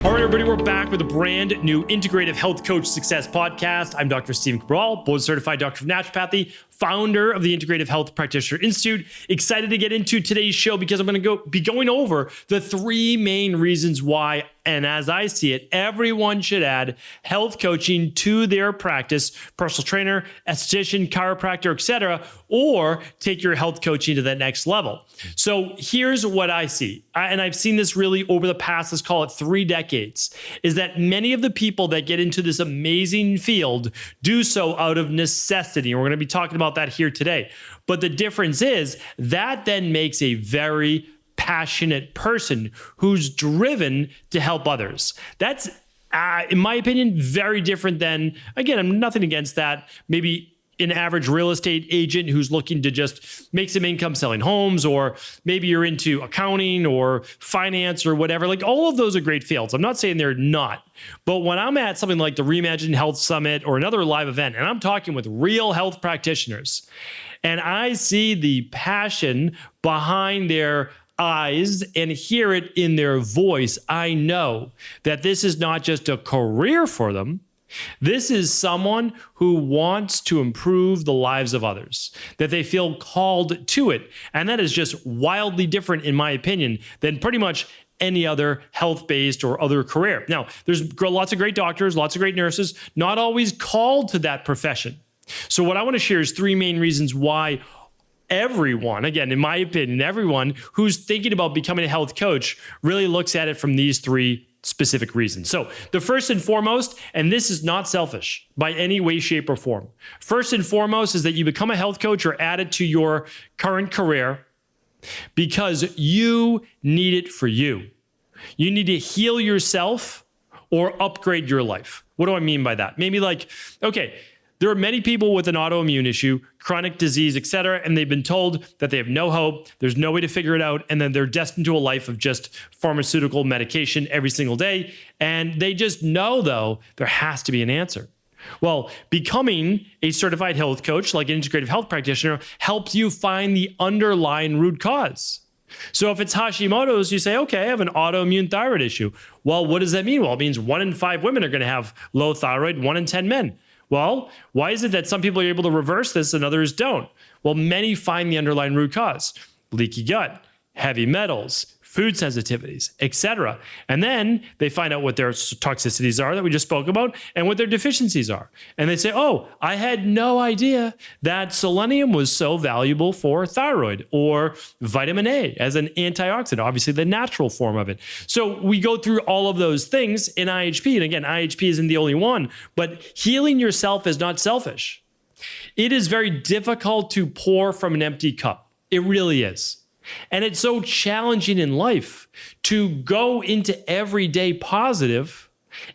All right, everybody, we're back with a brand new Integrative Health Coach Success podcast. I'm Dr. Stephen Cabral, board certified doctor of naturopathy, founder of the Integrative Health Practitioner Institute. Excited to get into today's show because I'm going to be going over the three main reasons why, and as I see it, everyone should add health coaching to their practice, personal trainer, esthetician, chiropractor, etc., or take your health coaching to that next level. So here's what I see, and I've seen this really over the past, let's call it 3 decades, is that many of the people that get into this amazing field do so out of necessity. And we're going to be talking about that here today. But the difference is that then makes a very passionate person who's driven to help others. That's, in my opinion, very different than, again, I'm nothing against that, maybe an average real estate agent who's looking to just make some income selling homes, or maybe you're into accounting or finance or whatever. Like, all of those are great fields. I'm not saying they're not. But when I'm at something like the Reimagined Health Summit or another live event, and I'm talking with real health practitioners, and I see the passion behind their eyes and hear it in their voice, I know that this is not just a career for them. This is someone who wants to improve the lives of others, that they feel called to it. And that is just wildly different, in my opinion, than pretty much any other health-based or other career. Now, there's lots of great doctors, lots of great nurses, not always called to that profession. So what I want to share is 3 main reasons why everyone, again, in my opinion, everyone who's thinking about becoming a health coach really looks at it from these 3 specific reasons. So the first and foremost, and this is not selfish by any way, shape, or form. First and foremost is that you become a health coach or add it to your current career because you need it for you. You need to heal yourself or upgrade your life. What do I mean by that? Maybe like, okay, there are many people with an autoimmune issue, chronic disease, et cetera, and they've been told that they have no hope, there's no way to figure it out, and then they're destined to a life of just pharmaceutical medication every single day. And they just know, though, there has to be an answer. Well, becoming a certified health coach, like an integrative health practitioner, helps you find the underlying root cause. So if it's Hashimoto's, you say, okay, I have an autoimmune thyroid issue. Well, what does that mean? Well, it means 1 in 5 women are going to have low thyroid, 1 in 10 men. Well, why is it that some people are able to reverse this and others don't? Well, many find the underlying root cause: leaky gut, heavy metals, food sensitivities, etc. And then they find out what their toxicities are that we just spoke about and what their deficiencies are. And they say, oh, I had no idea that selenium was so valuable for thyroid, or vitamin A as an antioxidant, obviously the natural form of it. So we go through all of those things in IHP. And again, IHP isn't the only one, but healing yourself is not selfish. It is very difficult to pour from an empty cup. It really is. And it's so challenging in life to go into every day positive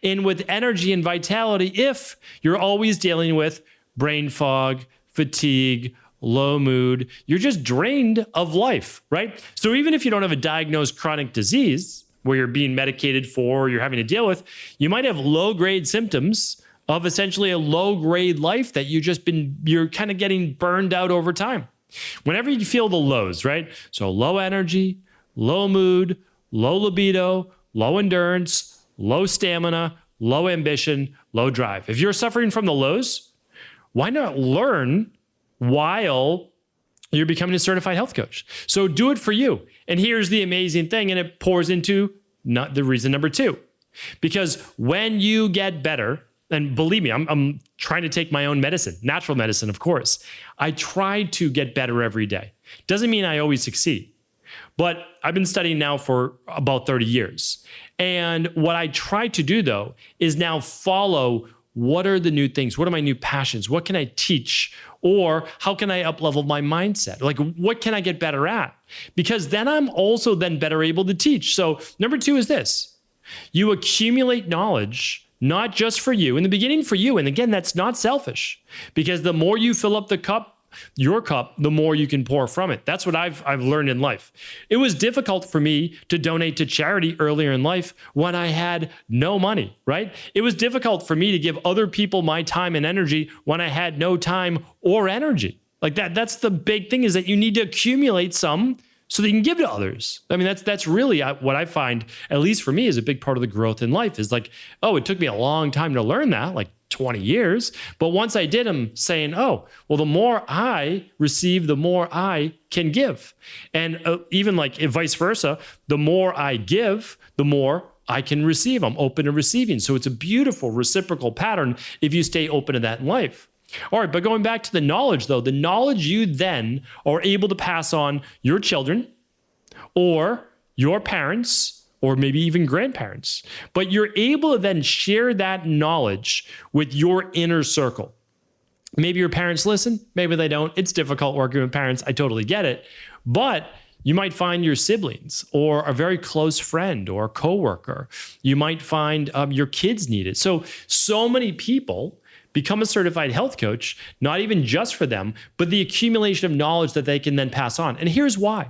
and with energy and vitality if you're always dealing with brain fog, fatigue, low mood. You're just drained of life, right? So even if you don't have a diagnosed chronic disease where you're being medicated for or you're having to deal with, you might have low-grade symptoms of essentially a low-grade life that you're kind of getting burned out over time. Whenever you feel the lows, right? So low energy, low mood, low libido, low endurance, low stamina, low ambition, low drive. If you're suffering from the lows, why not learn while you're becoming a certified health coach? So do it for you. And here's the amazing thing, and it pours into the reason number 2. Because when you get better, and believe me, I'm trying to take my own medicine, natural medicine, of course. I try to get better every day. Doesn't mean I always succeed. But I've been studying now for about 30 years. And what I try to do, though, is now follow what are the new things? What are my new passions? What can I teach? Or how can I up-level my mindset? Like, what can I get better at? Because then I'm also then better able to teach. So number 2 is this. You accumulate knowledge, not just for you, in the beginning for you. And again, that's not selfish, because the more you fill up the cup, your cup, the more you can pour from it. That's what I've learned in life. It was difficult for me to donate to charity earlier in life when I had no money, right? It was difficult for me to give other people my time and energy when I had no time or energy. Like that's the big thing, is that you need to accumulate some so that you can give to others. I mean, that's really what I find, at least for me, is a big part of the growth in life is like, oh, it took me a long time to learn that, like 20 years. But once I did, I'm saying, oh, well, the more I receive, the more I can give. And even like vice versa, the more I give, the more I can receive. I'm open to receiving. So it's a beautiful reciprocal pattern if you stay open to that in life. All right, but going back to the knowledge, though, the knowledge you then are able to pass on your children or your parents or maybe even grandparents, but you're able to then share that knowledge with your inner circle. Maybe your parents listen, maybe they don't. It's difficult working with parents. I totally get it. But you might find your siblings or a very close friend or a coworker. You might find your kids need it. So many people become a certified health coach, not even just for them, but the accumulation of knowledge that they can then pass on. And here's why.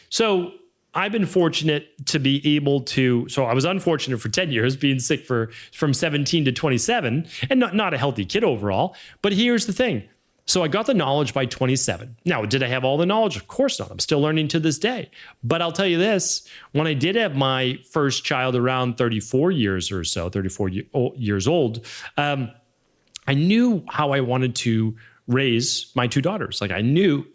So I've been fortunate to be able to, so I was unfortunate for 10 years being sick from 17 to 27 and not a healthy kid overall. But here's the thing. So I got the knowledge by 27. Now, did I have all the knowledge? Of course not. I'm still learning to this day. But I'll tell you this, when I did have my first child around 34 years or so, 34 years old, I knew how I wanted to raise my two daughters. Like I knew,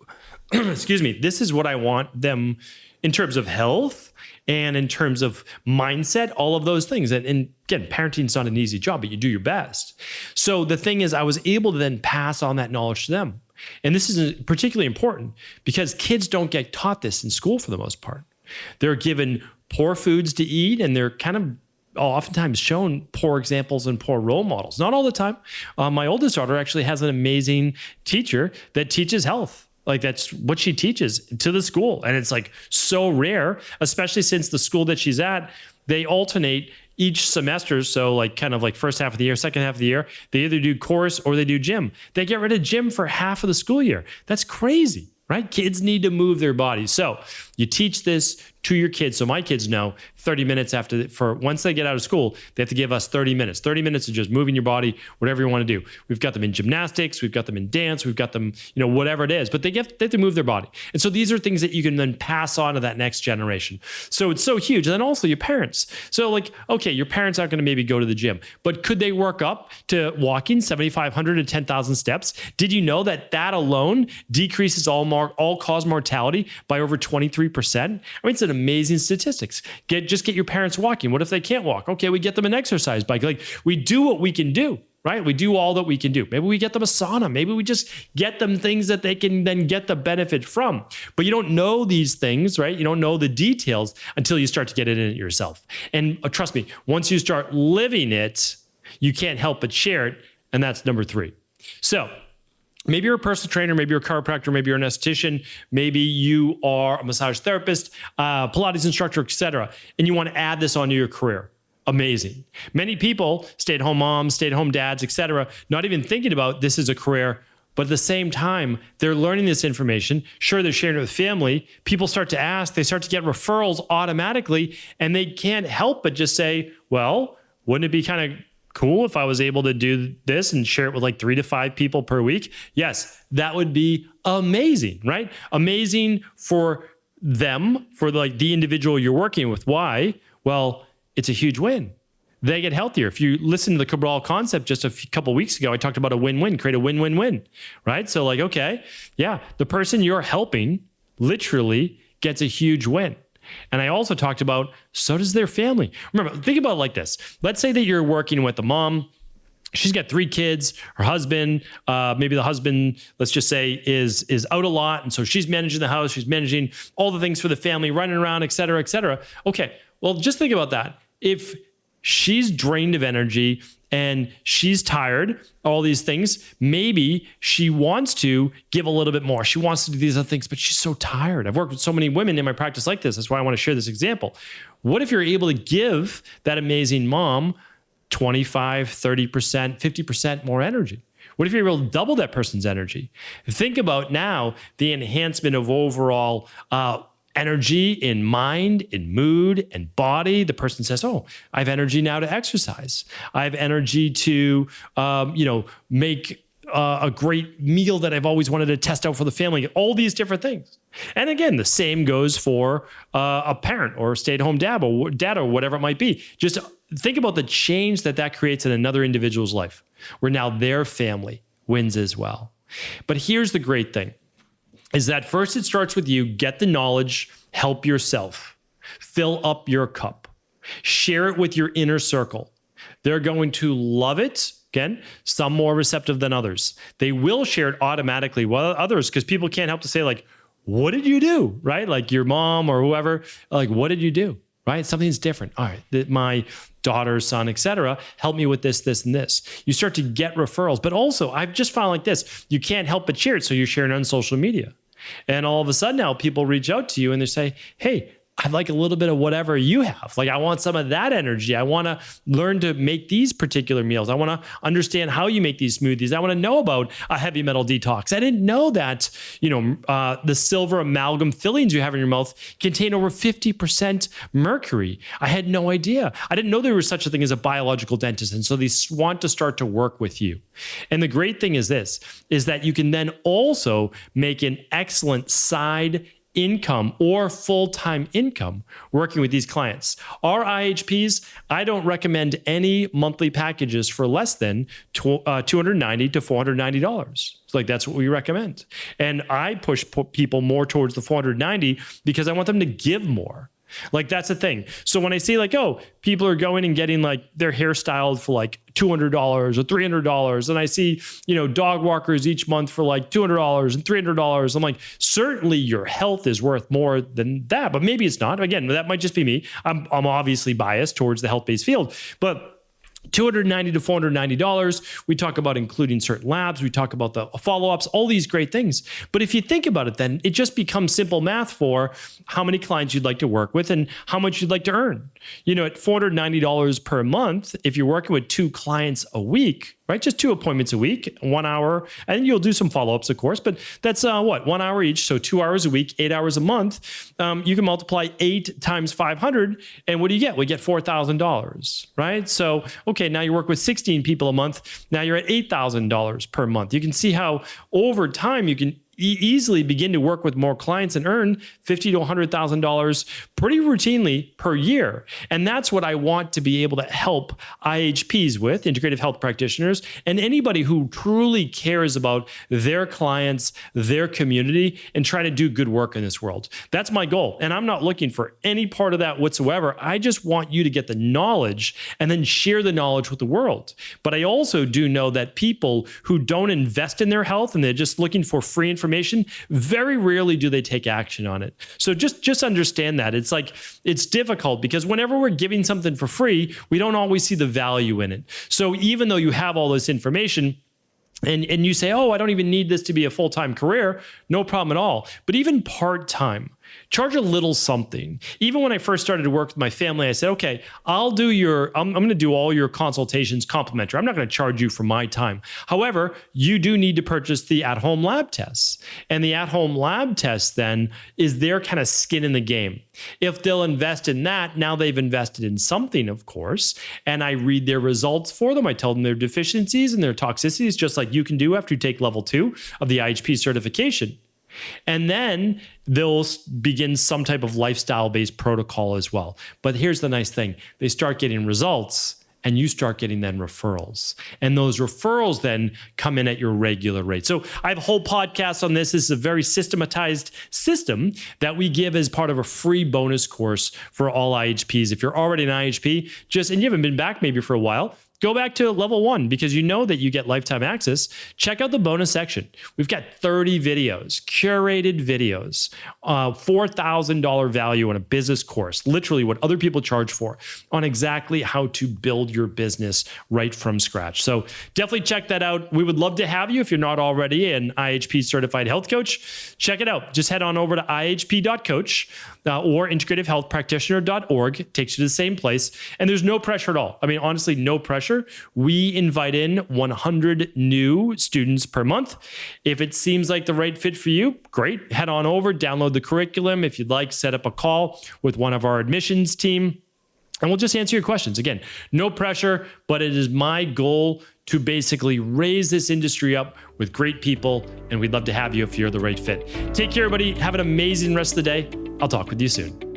excuse me, this is what I want them in terms of health and in terms of mindset, all of those things. And again, parenting's not an easy job, but you do your best. So the thing is, I was able to then pass on that knowledge to them. And this is particularly important because kids don't get taught this in school for the most part. They're given poor foods to eat and they're kind of oftentimes shown poor examples and poor role models. Not all the time. My oldest daughter actually has an amazing teacher that teaches health. Like that's what she teaches to the school. And it's like so rare, especially since the school that she's at, they alternate each semester. So like kind of like first half of the year, second half of the year, they either do course or they do gym. They get rid of gym for half of the school year. That's crazy, right? Kids need to move their bodies. So you teach this to your kids. So my kids know 30 minutes for once they get out of school, they have to give us 30 minutes. 30 minutes of just moving your body, whatever you want to do. We've got them in gymnastics, we've got them in dance, we've got them, whatever it is, but they have to move their body. And so these are things that you can then pass on to that next generation. So it's so huge. And then also your parents. So like, okay, your parents aren't going to maybe go to the gym, but could they work up to walking 7,500 to 10,000 steps? Did you know that alone decreases all-cause mortality by over 23%? I mean, it's an amazing statistics. Just get your parents walking. What if they can't walk? Okay, we get them an exercise bike. Like we do what we can do, right? We do all that we can do. Maybe we get them a sauna. Maybe we just get them things that they can then get the benefit from. But you don't know these things, right? You don't know the details until you start to get it in it yourself. And trust me, once you start living it, you can't help but share it. And that's number 3. So maybe you're a personal trainer, maybe you're a chiropractor, maybe you're an esthetician, maybe you are a massage therapist, Pilates instructor, etc., and you want to add this onto your career. Amazing. Many people, stay-at-home moms, stay-at-home dads, etc., not even thinking about this as a career, but at the same time, they're learning this information. Sure, they're sharing it with family. People start to ask, they start to get referrals automatically, and they can't help but just say, well, wouldn't it be kind of cool if I was able to do this and share it with like 3 to 5 people per week? Yes, that would be amazing, right? Amazing for them, for like the individual you're working with. Why? Well, it's a huge win. They get healthier. If you listen to the Cabral concept just a couple weeks ago, I talked about a win-win, create a win-win-win, right? So like, okay, yeah, the person you're helping literally gets a huge win. And I also talked about, so does their family. Remember, think about it like this. Let's say that you're working with a mom. She's got 3 kids, her husband, maybe the husband, let's just say is out a lot. And so she's managing the house. She's managing all the things for the family, running around, et cetera, et cetera. Okay, well, just think about that. If she's drained of energy and she's tired, all these things, maybe she wants to give a little bit more. She wants to do these other things, but she's so tired. I've worked with so many women in my practice like this. That's why I want to share this example. What if you're able to give that amazing mom 25, 30%, 50% more energy? What if you're able to double that person's energy? Think about now the enhancement of overall energy in mind, in mood, and body. The person says, oh, I have energy now to exercise. I have energy to, make a great meal that I've always wanted to test out for the family, all these different things. And again, the same goes for a parent or a stay-at-home dad or whatever it might be. Just think about the change that creates in another individual's life, where now their family wins as well. But here's the great thing, is that first it starts with you. Get the knowledge, help yourself, fill up your cup, share it with your inner circle. They're going to love it. Again, some more receptive than others. They will share it automatically with others, because people can't help to say, like, what did you do? Right? Like your mom or whoever, like, what did you do? Right? Something's different. All right, my daughter, son, etc. help me with this, this, and this. You start to get referrals. But also, I've just found like this, you can't help but share it. So you're sharing on social media. And all of a sudden now people reach out to you and they say, hey, I'd like a little bit of whatever you have. Like, I want some of that energy. I want to learn to make these particular meals. I want to understand how you make these smoothies. I want to know about a heavy metal detox. I didn't know that, the silver amalgam fillings you have in your mouth contain over 50% mercury. I had no idea. I didn't know there was such a thing as a biological dentist. And so they want to start to work with you. And the great thing is this, is that you can then also make an excellent side income or full-time income working with these clients. Our IHPs, I don't recommend any monthly packages for less than $290 to $490. So that's what we recommend. And I push people more towards the $490 because I want them to give more. Like, that's the thing. So when I see like, oh, people are going and getting like their hair styled for like $200 or $300, and I see, dog walkers each month for like $200 and $300, I'm like, certainly your health is worth more than that, but maybe it's not. Again, that might just be me. I'm obviously biased towards the health-based field, but $290 to $490. We talk about including certain labs. We talk about the follow-ups, all these great things. But if you think about it, then it just becomes simple math for how many clients you'd like to work with and how much you'd like to earn. At $490 per month, if you're working with 2 clients a week, right? Just 2 appointments a week, 1 hour, and you'll do some follow-ups, of course, but that's 1 hour each. So 2 hours a week, 8 hours a month. You can multiply 8 times 500. And what do you get? We get $4,000, right? So, okay, now you work with 16 people a month. Now you're at $8,000 per month. You can see how over time you can easily begin to work with more clients and earn $50,000 to $100,000 pretty routinely per year. And that's what I want to be able to help IHPs with, integrative health practitioners, and anybody who truly cares about their clients, their community, and trying to do good work in this world. That's my goal. And I'm not looking for any part of that whatsoever. I just want you to get the knowledge and then share the knowledge with the world. But I also do know that people who don't invest in their health and they're just looking for free information, very rarely do they take action on it. So just understand that. It's difficult because whenever we're giving something for free, we don't always see the value in it. So even though you have all this information, and you say, oh, I don't even need this to be a full-time career, no problem at all. But even part-time, charge a little something. Even when I first started to work with my family, I said, okay, I'm going to do all your consultations complimentary. I'm not going to charge you for my time. However, you do need to purchase the at-home lab tests. And the at-home lab test then is their kind of skin in the game. If they'll invest in that, now they've invested in something, of course, and I read their results for them. I tell them their deficiencies and their toxicities, just like you can do after you take level 2 of the IHP certification. And then they'll begin some type of lifestyle-based protocol as well. But here's the nice thing. They start getting results and you start getting then referrals. And those referrals then come in at your regular rate. So I have a whole podcast on this. This is a very systematized system that we give as part of a free bonus course for all IHPs. If you're already an IHP, and you haven't been back maybe for a while, go back to level 1 because you know that you get lifetime access. Check out the bonus section. We've got 30 videos, curated videos, $4,000 value on a business course, literally what other people charge for, on exactly how to build your business right from scratch. So definitely check that out. We would love to have you if you're not already an IHP certified health coach. Check it out. Just head on over to ihp.coach or integrativehealthpractitioner.org. It takes you to the same place. And there's no pressure at all. I mean, honestly, no pressure. We invite in 100 new students per month. If it seems like the right fit for you, great. Head on over, download the curriculum. If you'd like, set up a call with one of our admissions team. And we'll just answer your questions. Again, no pressure, but it is my goal to basically raise this industry up with great people. And we'd love to have you if you're the right fit. Take care, everybody. Have an amazing rest of the day. I'll talk with you soon.